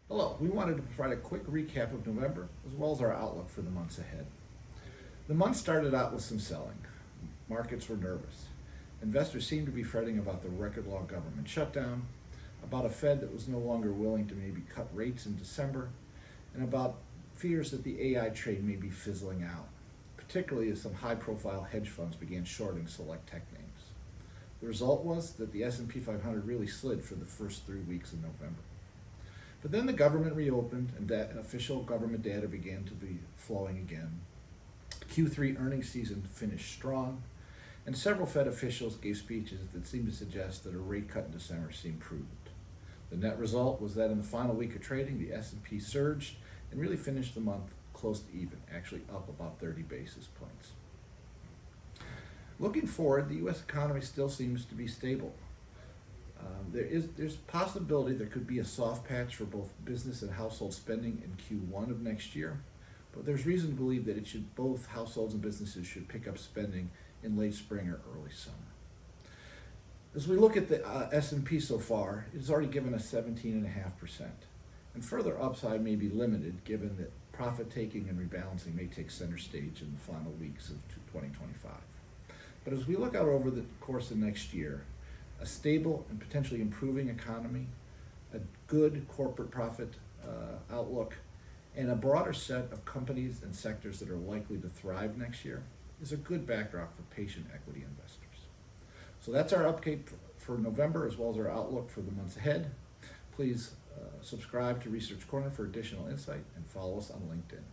Hello, we wanted to provide a quick recap of November as well as our outlook for the months ahead. The month started out with some selling. Markets were nervous. Investors seemed to be fretting about the record low government shutdown, about a Fed that was no longer willing to maybe cut rates in December, and about fears that the AI trade may be fizzling out, particularly as some high-profile hedge funds began shorting select tech names. The result was that the S&P 500 really slid for the first 3 weeks of November. But then the government reopened and official government data began to be flowing again. Q3 earnings season finished strong, and several Fed officials gave speeches that seemed to suggest that a rate cut in December seemed prudent. The net result was that in the final week of trading, the S&P surged and really finished the month close to even, actually up about 30 basis points. Looking forward, the U.S. economy still seems to be stable. There's possibility there could be a soft patch for both business and household spending in Q1 of next year, but there's reason to believe that both households and businesses should pick up spending in late spring or early summer. As we look at the S&P so far, it's already given us 17.5%, and further upside may be limited given that profit taking and rebalancing may take center stage in the final weeks of 2025. But as we look out over the course of next year, a stable and potentially improving economy, a good corporate profit outlook, and a broader set of companies and sectors that are likely to thrive next year is a good backdrop for patient equity investors. So that's our update for November as well as our outlook for the months ahead. Please subscribe to Research Corner for additional insight and follow us on LinkedIn.